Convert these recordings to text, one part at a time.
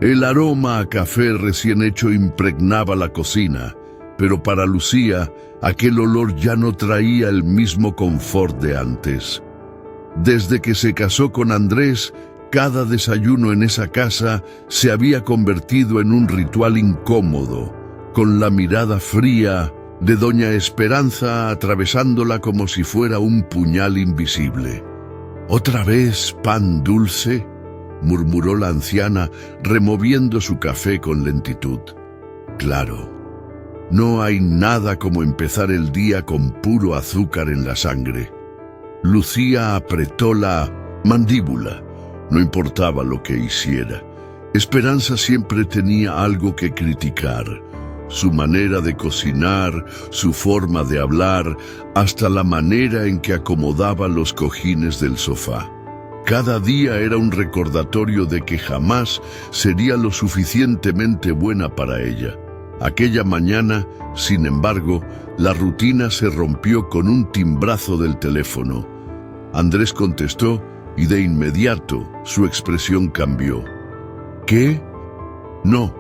El aroma a café recién hecho impregnaba la cocina, pero para Lucía aquel olor ya no traía el mismo confort de antes. Desde que se casó con Andrés, cada desayuno en esa casa se había convertido en un ritual incómodo, con la mirada fría de doña Esperanza atravesándola como si fuera un puñal invisible. «¿Otra vez pan dulce?», murmuró la anciana, removiendo su café con lentitud. «Claro, no hay nada como empezar el día con puro azúcar en la sangre». Lucía apretó la mandíbula. No importaba lo que hiciera. Esperanza siempre tenía algo que criticar. Su manera de cocinar, su forma de hablar, hasta la manera en que acomodaba los cojines del sofá. Cada día era un recordatorio de que jamás sería lo suficientemente buena para ella. Aquella mañana, sin embargo, la rutina se rompió con un timbrazo del teléfono. Andrés contestó y de inmediato su expresión cambió. ¿Qué? No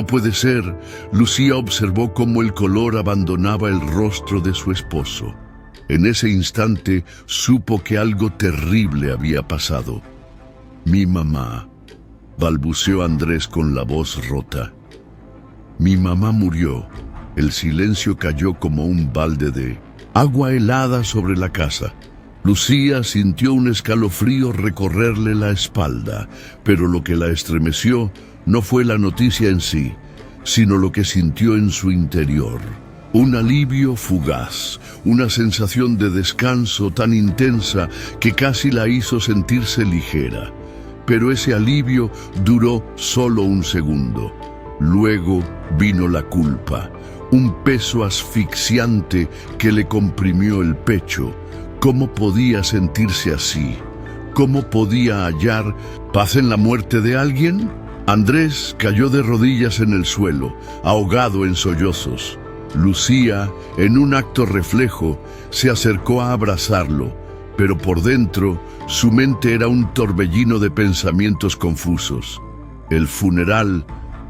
puede ser. Lucía observó cómo el color abandonaba el rostro de su esposo. En ese instante supo que algo terrible había pasado. «Mi mamá», balbuceó Andrés con la voz rota. «Mi mamá murió». El silencio cayó como un balde de agua helada sobre la casa. Lucía sintió un escalofrío recorrerle la espalda, pero lo que la estremeció no fue la noticia en sí, sino lo que sintió en su interior. Un alivio fugaz, una sensación de descanso tan intensa que casi la hizo sentirse ligera. Pero ese alivio duró solo un segundo. Luego vino la culpa, un peso asfixiante que le comprimió el pecho. ¿Cómo podía sentirse así? ¿Cómo podía hallar paz en la muerte de alguien? Andrés cayó de rodillas en el suelo, ahogado en sollozos. Lucía, en un acto reflejo, se acercó a abrazarlo, pero por dentro su mente era un torbellino de pensamientos confusos. El funeral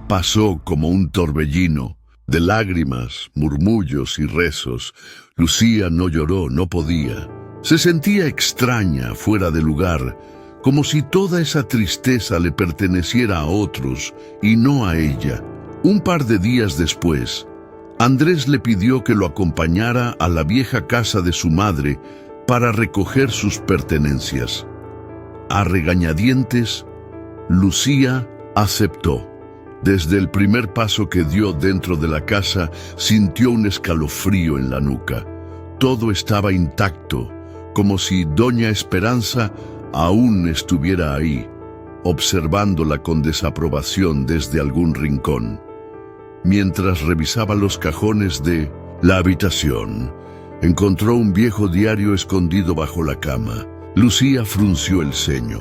pasó como un torbellino, de lágrimas, murmullos y rezos. Lucía no lloró, no podía. Se sentía extraña, fuera de lugar, como si toda esa tristeza le perteneciera a otros y no a ella. Un par de días después, Andrés le pidió que lo acompañara a la vieja casa de su madre para recoger sus pertenencias. A regañadientes, Lucía aceptó. Desde el primer paso que dio dentro de la casa, sintió un escalofrío en la nuca. Todo estaba intacto, como si doña Esperanza aún estuviera ahí, observándola con desaprobación desde algún rincón. Mientras revisaba los cajones de la habitación, encontró un viejo diario escondido bajo la cama. Lucía frunció el ceño.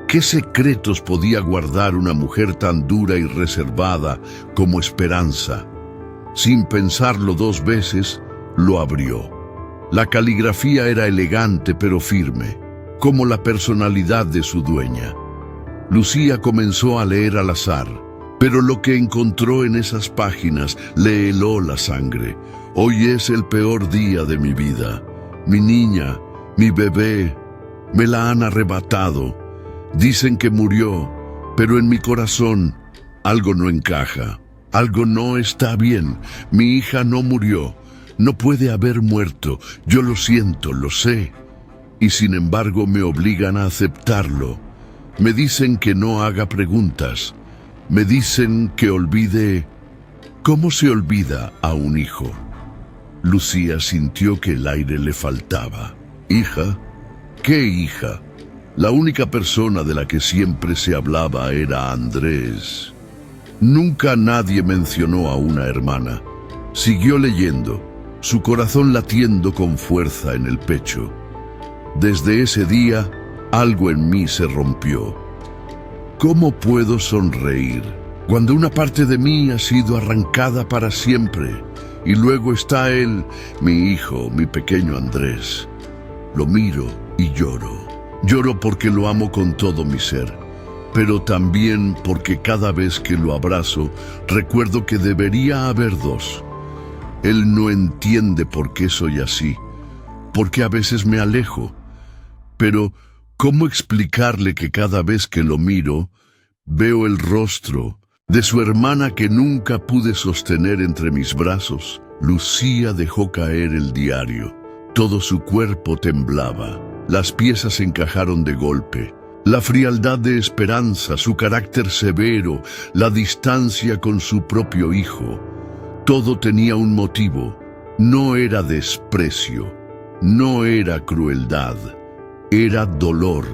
¿Qué secretos podía guardar una mujer tan dura y reservada como Esperanza? Sin pensarlo dos veces, lo abrió. La caligrafía era elegante pero firme, como la personalidad de su dueña. Lucía comenzó a leer al azar, pero lo que encontró en esas páginas le heló la sangre. Hoy es el peor día de mi vida. Mi niña, mi bebé, me la han arrebatado. Dicen que murió, pero en mi corazón algo no encaja. Algo no está bien. Mi hija no murió. No puede haber muerto. Yo lo siento, lo sé. Y sin embargo me obligan a aceptarlo. Me dicen que no haga preguntas. Me dicen que olvide. ¿Cómo se olvida a un hijo? Lucía sintió que el aire le faltaba. ¿Hija? ¿Qué hija? La única persona de la que siempre se hablaba era Andrés. Nunca nadie mencionó a una hermana. Siguió leyendo, su corazón latiendo con fuerza en el pecho. Desde ese día, algo en mí se rompió. ¿Cómo puedo sonreír cuando una parte de mí ha sido arrancada para siempre? Y luego está él, mi hijo, mi pequeño Andrés. Lo miro y lloro. Lloro porque lo amo con todo mi ser. pero también porque cada vez que lo abrazo, recuerdo que debería haber dos. Él no entiende por qué soy así, porque a veces me alejo. Pero, ¿cómo explicarle que cada vez que lo miro, veo el rostro de su hermana que nunca pude sostener entre mis brazos? Lucía dejó caer el diario. Todo su cuerpo temblaba. Las piezas encajaron de golpe. La frialdad de Esperanza, su carácter severo, la distancia con su propio hijo. Todo tenía un motivo. No era desprecio, no era crueldad, era dolor.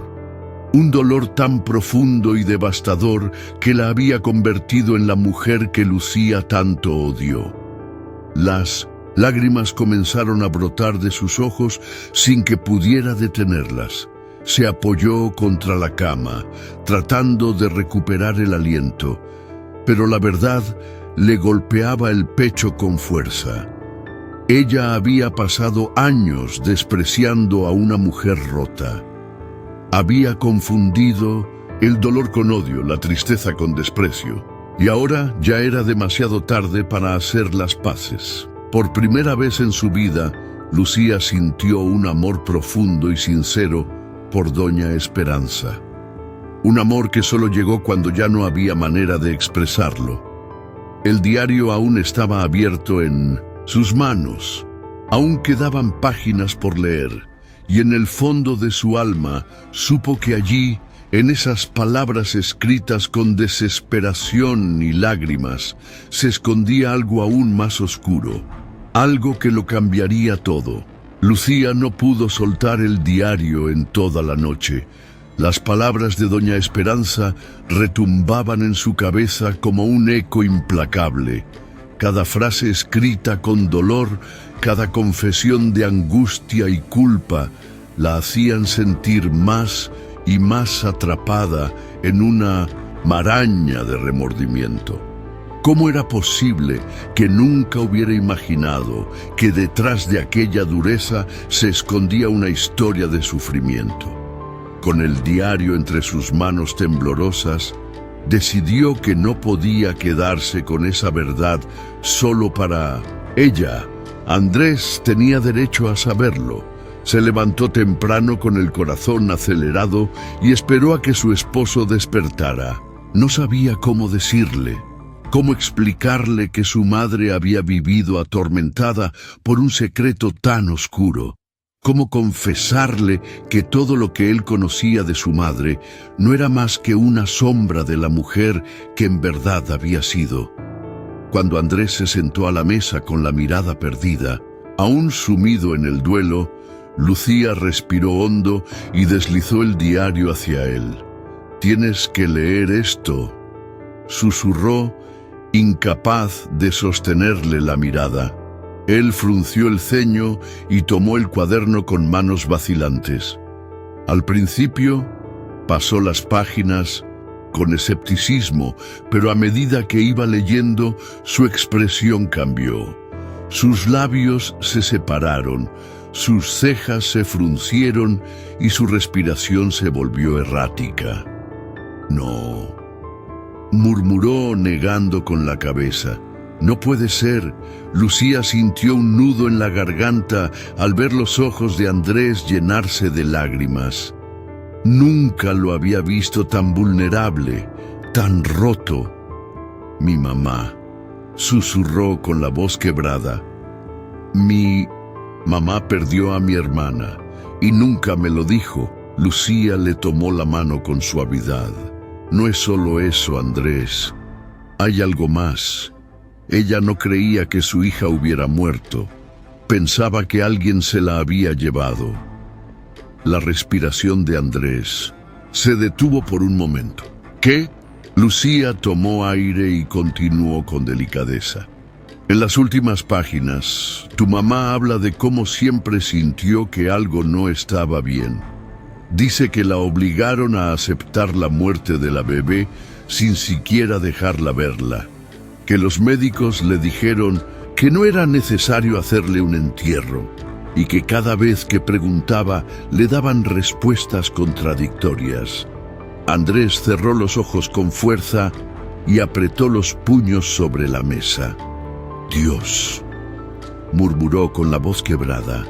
Un dolor tan profundo y devastador que la había convertido en la mujer que Lucía tanto odió. Las lágrimas comenzaron a brotar de sus ojos sin que pudiera detenerlas. Se apoyó contra la cama, tratando de recuperar el aliento, pero la verdad le golpeaba el pecho con fuerza. Ella había pasado años despreciando a una mujer rota. Había confundido el dolor con odio, la tristeza con desprecio, y ahora ya era demasiado tarde para hacer las paces. Por primera vez en su vida, Lucía sintió un amor profundo y sincero por doña Esperanza. Un amor que solo llegó cuando ya no había manera de expresarlo. El diario aún estaba abierto en sus manos. Aún quedaban páginas por leer, y en el fondo de su alma supo que allí, en esas palabras escritas con desesperación y lágrimas, se escondía algo aún más oscuro, algo que lo cambiaría todo. Lucía no pudo soltar el diario en toda la noche. Las palabras de doña Esperanza retumbaban en su cabeza como un eco implacable. Cada frase escrita con dolor, cada confesión de angustia y culpa, la hacían sentir más y más atrapada en una maraña de remordimiento. ¿Cómo era posible que nunca hubiera imaginado que detrás de aquella dureza se escondía una historia de sufrimiento? Con el diario entre sus manos temblorosas, decidió que no podía quedarse con esa verdad solo para ella. Andrés tenía derecho a saberlo. Se levantó temprano con el corazón acelerado y esperó a que su esposo despertara. No sabía cómo decirle, cómo explicarle que su madre había vivido atormentada por un secreto tan oscuro. Cómo confesarle que todo lo que él conocía de su madre no era más que una sombra de la mujer que en verdad había sido. Cuando Andrés se sentó a la mesa con la mirada perdida, aún sumido en el duelo, Lucía respiró hondo y deslizó el diario hacia él. «Tienes que leer esto», susurró, incapaz de sostenerle la mirada. Él frunció el ceño y tomó el cuaderno con manos vacilantes. Al principio, pasó las páginas con escepticismo, pero a medida que iba leyendo, su expresión cambió. Sus labios se separaron, sus cejas se fruncieron y su respiración se volvió errática. «No», murmuró negando con la cabeza. «No puede ser». Lucía sintió un nudo en la garganta al ver los ojos de Andrés llenarse de lágrimas. Nunca lo había visto tan vulnerable, tan roto. «Mi mamá», susurró con la voz quebrada. «Mi mamá perdió a mi hermana y nunca me lo dijo». Lucía le tomó la mano con suavidad. «No es solo eso, Andrés. Hay algo más». Ella no creía que su hija hubiera muerto. Pensaba que alguien se la había llevado. La respiración de Andrés se detuvo por un momento. ¿Qué? Lucía tomó aire y continuó con delicadeza. En las últimas páginas, tu mamá habla de cómo siempre sintió que algo no estaba bien. Dice que la obligaron a aceptar la muerte de la bebé sin siquiera dejarla verla. Que los médicos le dijeron que no era necesario hacerle un entierro y que cada vez que preguntaba le daban respuestas contradictorias. Andrés cerró los ojos con fuerza y apretó los puños sobre la mesa. «Dios», murmuró con la voz quebrada.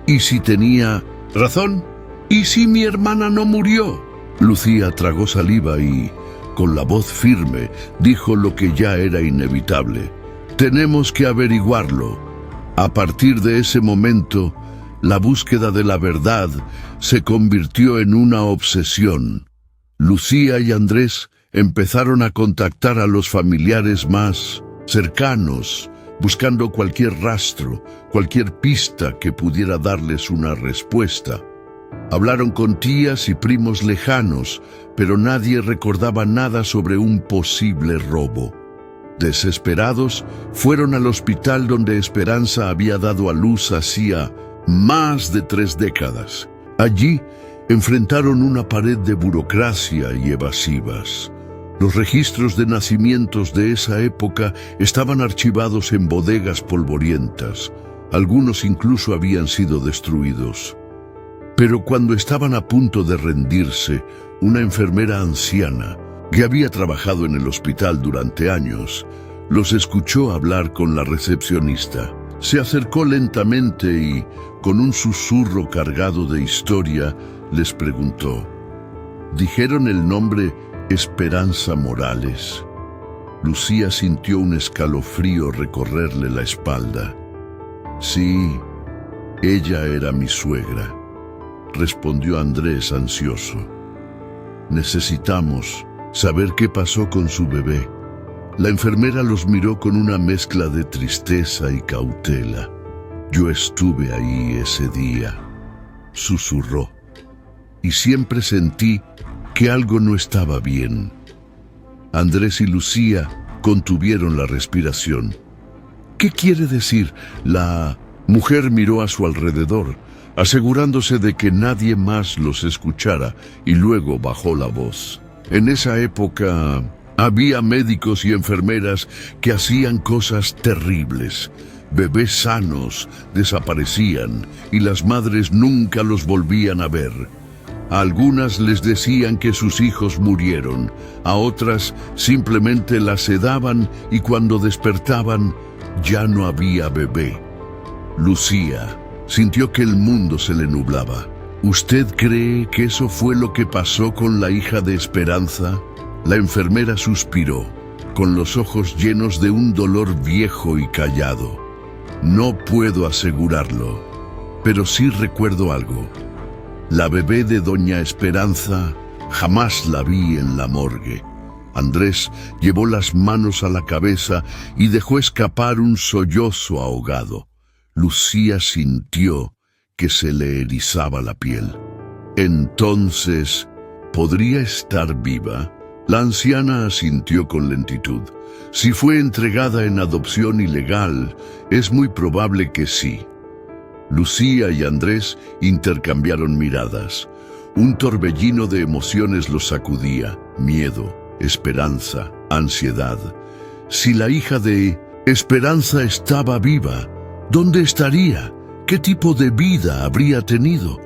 «¿Y si tenía razón? ¿Y si mi hermana no murió?» Lucía tragó saliva y, con la voz firme, dijo lo que ya era inevitable. «Tenemos que averiguarlo». A partir de ese momento, la búsqueda de la verdad se convirtió en una obsesión. Lucía y Andrés empezaron a contactar a los familiares más cercanos, buscando cualquier rastro, cualquier pista que pudiera darles una respuesta. Hablaron con tías y primos lejanos, pero nadie recordaba nada sobre un posible robo. Desesperados, fueron al hospital donde Esperanza había dado a luz hacía más de 3 décadas. Allí enfrentaron una pared de burocracia y evasivas. Los registros de nacimientos de esa época estaban archivados en bodegas polvorientas. Algunos incluso habían sido destruidos. Pero cuando estaban a punto de rendirse, una enfermera anciana, que había trabajado en el hospital durante años, los escuchó hablar con la recepcionista. Se acercó lentamente y, con un susurro cargado de historia, les preguntó: «¿Dijeron el nombre Esperanza Morales?» Lucía sintió un escalofrío recorrerle la espalda. «Sí, ella era mi suegra», respondió Andrés ansioso. «Necesitamos saber qué pasó con su bebé». La enfermera los miró con una mezcla de tristeza y cautela. «Yo estuve ahí ese día», susurró, «y siempre sentí que algo no estaba bien». Andrés y Lucía contuvieron la respiración. «¿Qué quiere decir?» La mujer miró a su alrededor, asegurándose de que nadie más los escuchara, y luego bajó la voz. «En esa época había médicos y enfermeras que hacían cosas terribles. Bebés sanos desaparecían y las madres nunca los volvían a ver. A algunas les decían que sus hijos murieron, a otras simplemente las sedaban y cuando despertaban ya no había bebé». Lucía sintió que el mundo se le nublaba. «¿Usted cree que eso fue lo que pasó con la hija de Esperanza?» La enfermera suspiró, con los ojos llenos de un dolor viejo y callado. «No puedo asegurarlo, pero sí recuerdo algo. La bebé de doña Esperanza jamás la vi en la morgue». Andrés llevó las manos a la cabeza y dejó escapar un sollozo ahogado. Lucía sintió que se le erizaba la piel. «Entonces, ¿podría estar viva?» La anciana asintió con lentitud. «Si fue entregada en adopción ilegal, es muy probable que sí». Lucía y Andrés intercambiaron miradas. Un torbellino de emociones los sacudía: miedo, esperanza, ansiedad. Si la hija de Esperanza estaba viva, ¿dónde estaría? ¿Qué tipo de vida habría tenido?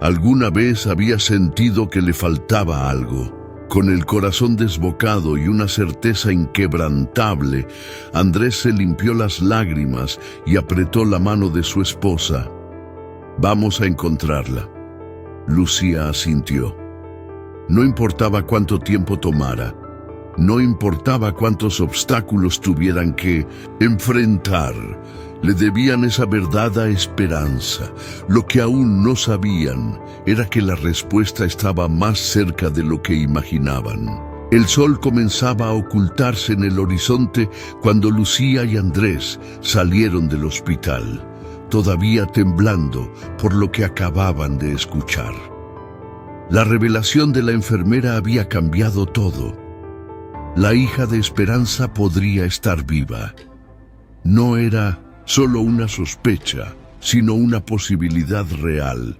¿Alguna vez había sentido que le faltaba algo? Con el corazón desbocado y una certeza inquebrantable, Andrés se limpió las lágrimas y apretó la mano de su esposa. «Vamos a encontrarla». Lucía asintió. No importaba cuánto tiempo tomara, no importaba cuántos obstáculos tuvieran que enfrentar, le debían esa verdad a Esperanza. Lo que aún no sabían era que la respuesta estaba más cerca de lo que imaginaban. El sol comenzaba a ocultarse en el horizonte cuando Lucía y Andrés salieron del hospital, todavía temblando por lo que acababan de escuchar. La revelación de la enfermera había cambiado todo. La hija de Esperanza podría estar viva. No era solo una sospecha, sino una posibilidad real.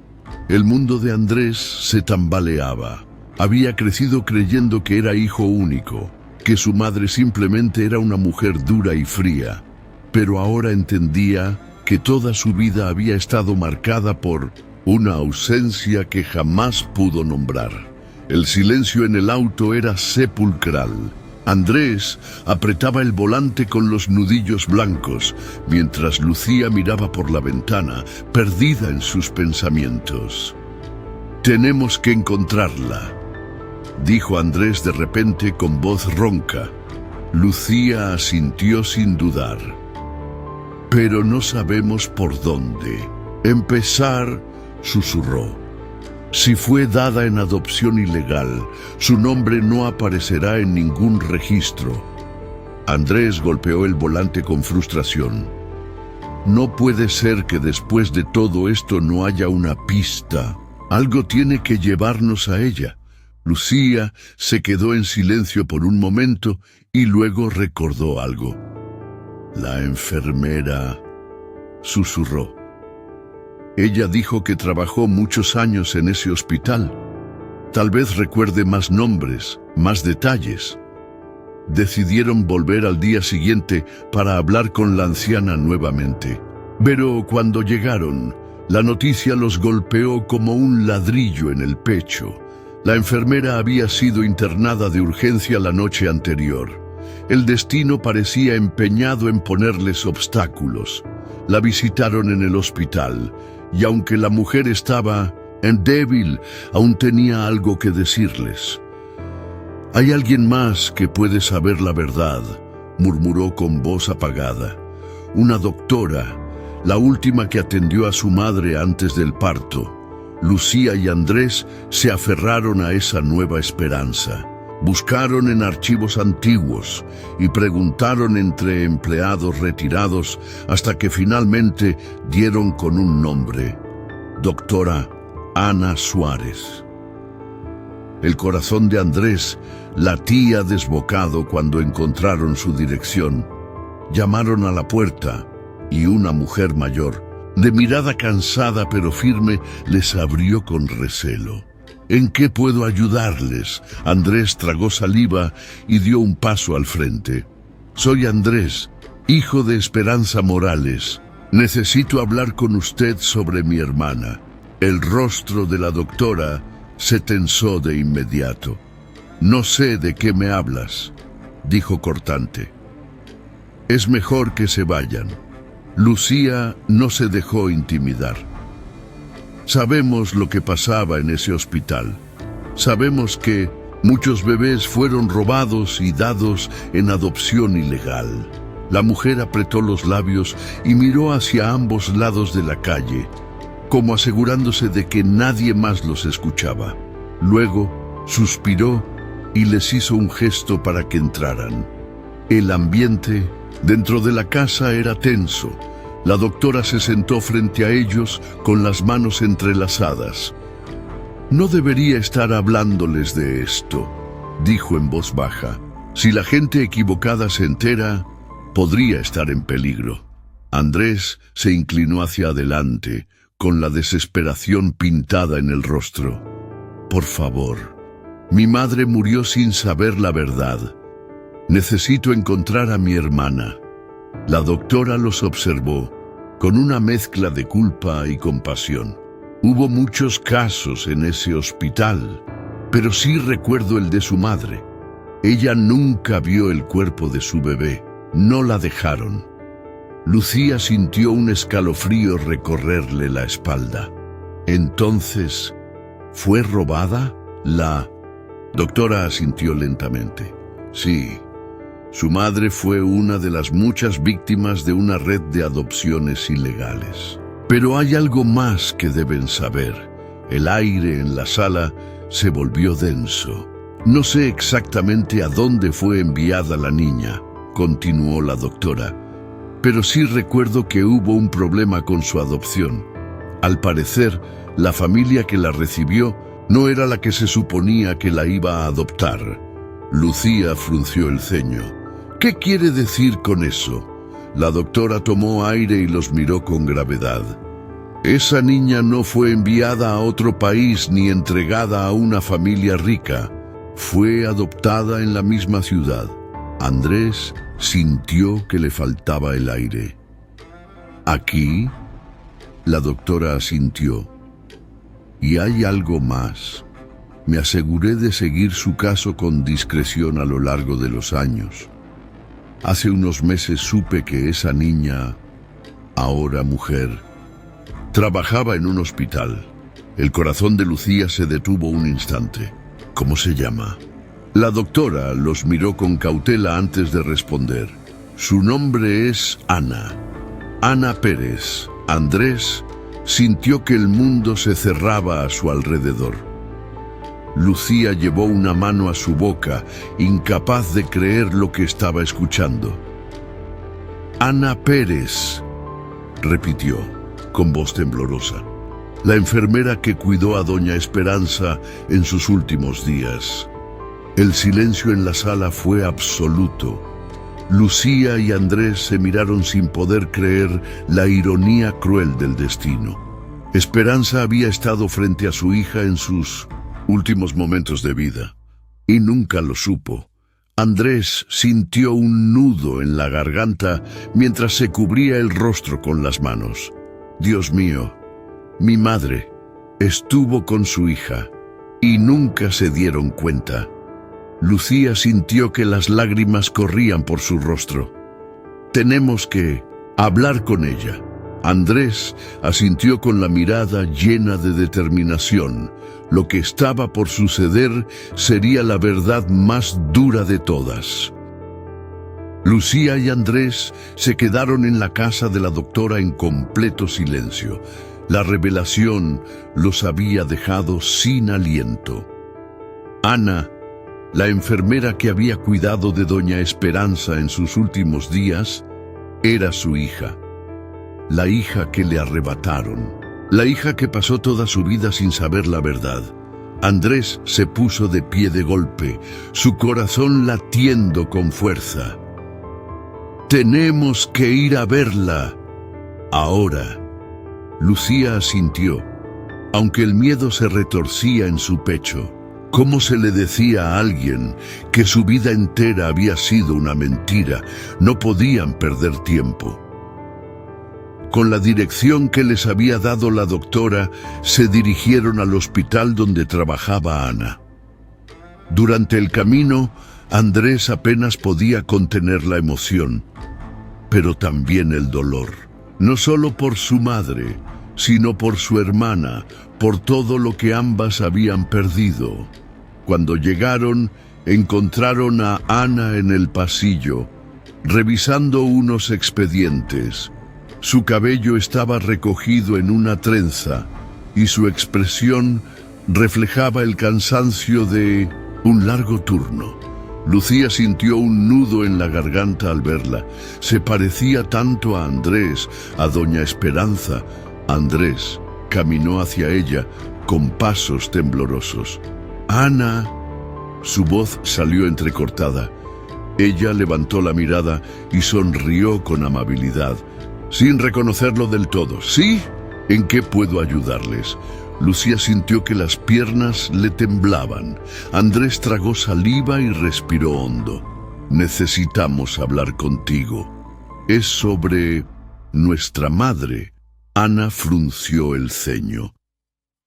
El mundo de Andrés se tambaleaba. Había crecido creyendo que era hijo único, que su madre simplemente era una mujer dura y fría. Pero ahora entendía que toda su vida había estado marcada por una ausencia que jamás pudo nombrar. El silencio en el auto era sepulcral. Andrés apretaba el volante con los nudillos blancos, mientras Lucía miraba por la ventana, perdida en sus pensamientos. «Tenemos que encontrarla», dijo Andrés de repente con voz ronca. Lucía asintió sin dudar. «Pero no sabemos por dónde empezar», susurró. «Si fue dada en adopción ilegal, su nombre no aparecerá en ningún registro». Andrés golpeó el volante con frustración. «No puede ser que después de todo esto no haya una pista. Algo tiene que llevarnos a ella». Lucía se quedó en silencio por un momento y luego recordó algo. «La enfermera», susurró. «Ella dijo que trabajó muchos años en ese hospital. Tal vez recuerde más nombres, más detalles». Decidieron volver al día siguiente para hablar con la anciana nuevamente. Pero cuando llegaron, la noticia los golpeó como un ladrillo en el pecho. La enfermera había sido internada de urgencia la noche anterior. El destino parecía empeñado en ponerles obstáculos. La visitaron en el hospital, y aunque la mujer estaba débil, aún tenía algo que decirles. «Hay alguien más que puede saber la verdad», murmuró con voz apagada. «Una doctora, la última que atendió a su madre antes del parto». Lucía y Andrés se aferraron a esa nueva esperanza. Buscaron en archivos antiguos y preguntaron entre empleados retirados hasta que finalmente dieron con un nombre: doctora Ana Suárez. El corazón de Andrés latía desbocado cuando encontraron su dirección. Llamaron a la puerta y una mujer mayor, de mirada cansada pero firme, les abrió con recelo. «¿En qué puedo ayudarles?». Andrés tragó saliva y dio un paso al frente. «Soy Andrés, hijo de Esperanza Morales. Necesito hablar con usted sobre mi hermana». El rostro de la doctora se tensó de inmediato. «No sé de qué me hablas», dijo cortante. «Es mejor que se vayan». Lucía no se dejó intimidar. «Sabemos lo que pasaba en ese hospital. Sabemos que muchos bebés fueron robados y dados en adopción ilegal». La mujer apretó los labios y miró hacia ambos lados de la calle, como asegurándose de que nadie más los escuchaba. Luego suspiró y les hizo un gesto para que entraran. El ambiente dentro de la casa era tenso. La doctora se sentó frente a ellos con las manos entrelazadas. «No debería estar hablándoles de esto», dijo en voz baja. «Si la gente equivocada se entera, podría estar en peligro». Andrés se inclinó hacia adelante, con la desesperación pintada en el rostro. «Por favor, mi madre murió sin saber la verdad. Necesito encontrar a mi hermana». La doctora los observó, con una mezcla de culpa y compasión. «Hubo muchos casos en ese hospital, pero sí recuerdo el de su madre. Ella nunca vio el cuerpo de su bebé. No la dejaron». Lucía sintió un escalofrío recorrerle la espalda. «Entonces, ¿fue robada?» La doctora asintió lentamente. «Sí. Su madre fue una de las muchas víctimas de una red de adopciones ilegales. Pero hay algo más que deben saber». El aire en la sala se volvió denso. «No sé exactamente a dónde fue enviada la niña», continuó la doctora, «pero sí recuerdo que hubo un problema con su adopción. Al parecer, la familia que la recibió no era la que se suponía que la iba a adoptar». Lucía frunció el ceño. «¿Qué quiere decir con eso?». La doctora tomó aire y los miró con gravedad. «Esa niña no fue enviada a otro país ni entregada a una familia rica. Fue adoptada en la misma ciudad». Andrés sintió que le faltaba el aire. «¿Aquí?». La doctora asintió. «¿Y hay algo más?». Me aseguré de seguir su caso con discreción a lo largo de los años. Hace unos meses supe que esa niña, ahora mujer, trabajaba en un hospital. El corazón de Lucía se detuvo un instante. ¿Cómo se llama? La doctora los miró con cautela antes de responder. Su nombre es Ana. Ana Pérez. Andrés sintió que el mundo se cerraba a su alrededor. Lucía llevó una mano a su boca, incapaz de creer lo que estaba escuchando. Ana Pérez, repitió, con voz temblorosa. La enfermera que cuidó a doña Esperanza en sus últimos días. El silencio en la sala fue absoluto. Lucía y Andrés se miraron sin poder creer la ironía cruel del destino. Esperanza había estado frente a su hija en sus últimos momentos de vida, y nunca lo supo. Andrés sintió un nudo en la garganta mientras se cubría el rostro con las manos. Dios mío, mi madre estuvo con su hija y nunca se dieron cuenta. Lucía sintió que las lágrimas corrían por su rostro. Tenemos que hablar con ella. Andrés asintió con la mirada llena de determinación. Lo que estaba por suceder sería la verdad más dura de todas. Lucía y Andrés se quedaron en la casa de la doctora en completo silencio. La revelación los había dejado sin aliento. Ana, la enfermera que había cuidado de doña Esperanza en sus últimos días, era su hija. La hija que le arrebataron. La hija que pasó toda su vida sin saber la verdad. Andrés se puso de pie de golpe, su corazón latiendo con fuerza. Tenemos que ir a verla. Ahora. Lucía asintió, aunque el miedo se retorcía en su pecho. ¿Cómo se le decía a alguien que su vida entera había sido una mentira? No podían perder tiempo. Con la dirección que les había dado la doctora, se dirigieron al hospital donde trabajaba Ana. Durante el camino, Andrés apenas podía contener la emoción, pero también el dolor. No solo por su madre, sino por su hermana, por todo lo que ambas habían perdido. Cuando llegaron, encontraron a Ana en el pasillo, revisando unos expedientes. Su cabello estaba recogido en una trenza y su expresión reflejaba el cansancio de un largo turno. Lucía sintió un nudo en la garganta al verla. Se parecía tanto a Andrés, a doña Esperanza. Andrés caminó hacia ella con pasos temblorosos. Ana, su voz salió entrecortada. Ella levantó la mirada y sonrió con amabilidad, sin reconocerlo del todo. ¿Sí? ¿En qué puedo ayudarles? Lucía sintió que las piernas le temblaban. Andrés tragó saliva y respiró hondo. Necesitamos hablar contigo. Es sobre nuestra madre. Ana frunció el ceño.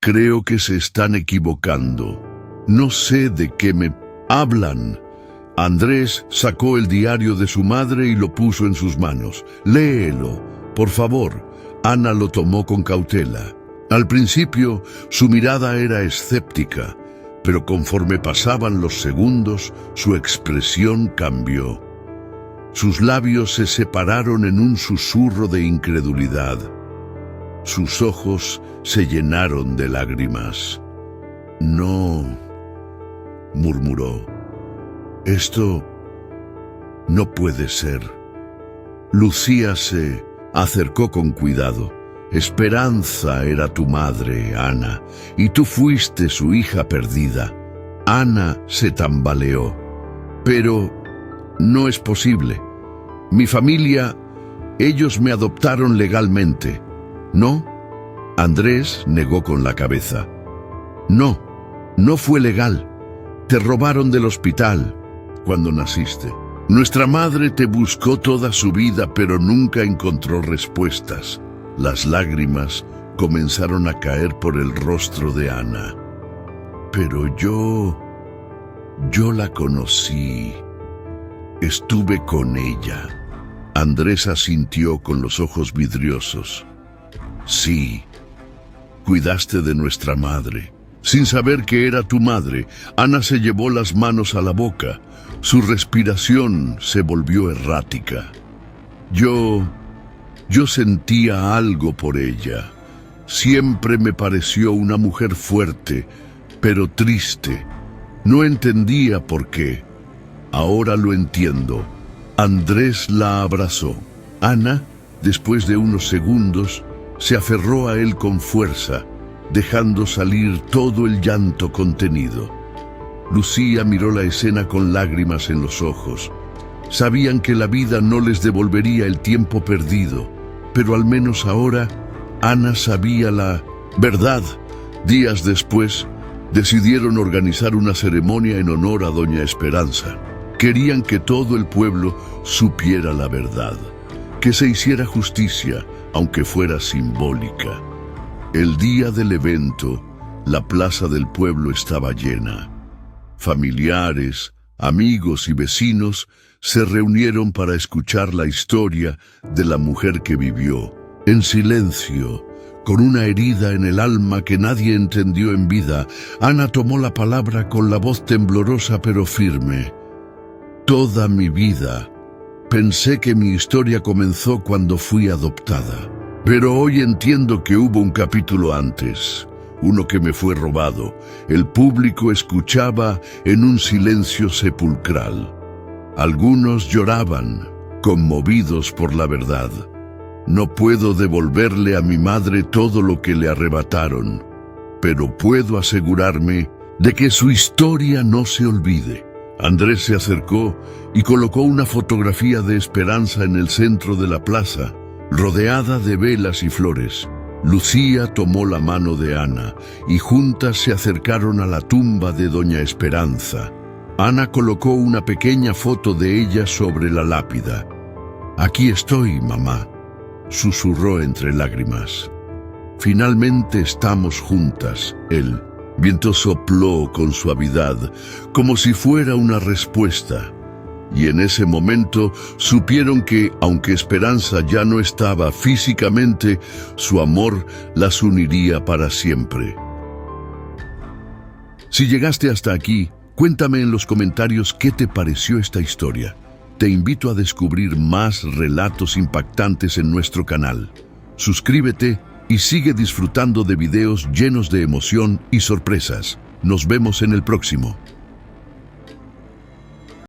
Creo que se están equivocando. No sé de qué me hablan. Andrés sacó el diario de su madre y lo puso en sus manos. Léelo, por favor. Ana lo tomó con cautela. Al principio, su mirada era escéptica, pero conforme pasaban los segundos, su expresión cambió. Sus labios se separaron en un susurro de incredulidad. Sus ojos se llenaron de lágrimas. No, murmuró. Esto no puede ser. Lucía se acercó con cuidado. Esperanza era tu madre, Ana, y tú fuiste su hija perdida. Ana se tambaleó. Pero no es posible. Mi familia, ellos me adoptaron legalmente. ¿No? Andrés negó con la cabeza. No, no fue legal. Te robaron del hospital cuando naciste. Nuestra madre te buscó toda su vida, pero nunca encontró respuestas. Las lágrimas comenzaron a caer por el rostro de Ana. pero yo la conocí. Estuve con ella. Andrés asintió con los ojos vidriosos. Sí, cuidaste de nuestra madre. Sin saber que era tu madre, Ana se llevó las manos a la boca. Su respiración se volvió errática. Yo sentía algo por ella. Siempre me pareció una mujer fuerte, pero triste. No entendía por qué. Ahora lo entiendo. Andrés la abrazó. Ana, después de unos segundos, se aferró a él con fuerza, dejando salir todo el llanto contenido. Lucía miró la escena con lágrimas en los ojos. Sabían que la vida no les devolvería el tiempo perdido, pero al menos ahora Ana sabía la verdad. Días después, decidieron organizar una ceremonia en honor a Doña Esperanza. Querían que todo el pueblo supiera la verdad, que se hiciera justicia, aunque fuera simbólica. El día del evento, la plaza del pueblo estaba llena. Familiares, amigos y vecinos se reunieron para escuchar la historia de la mujer que vivió, en silencio, con una herida en el alma que nadie entendió en vida. Ana tomó la palabra con la voz temblorosa pero firme. Toda mi vida pensé que mi historia comenzó cuando fui adoptada, pero hoy entiendo que hubo un capítulo antes, uno que me fue robado. El público escuchaba en un silencio sepulcral. Algunos lloraban, conmovidos por la verdad. No puedo devolverle a mi madre todo lo que le arrebataron, pero puedo asegurarme de que su historia no se olvide. Andrés se acercó y colocó una fotografía de Esperanza en el centro de la plaza, rodeada de velas y flores. Lucía tomó la mano de Ana y juntas se acercaron a la tumba de Doña Esperanza. Ana colocó una pequeña foto de ella sobre la lápida. «Aquí estoy, mamá», susurró entre lágrimas. «Finalmente estamos juntas». El viento sopló con suavidad, como si fuera una respuesta. Y en ese momento supieron que, aunque Esperanza ya no estaba físicamente, su amor las uniría para siempre. Si llegaste hasta aquí, cuéntame en los comentarios qué te pareció esta historia. Te invito a descubrir más relatos impactantes en nuestro canal. Suscríbete y sigue disfrutando de videos llenos de emoción y sorpresas. Nos vemos en el próximo.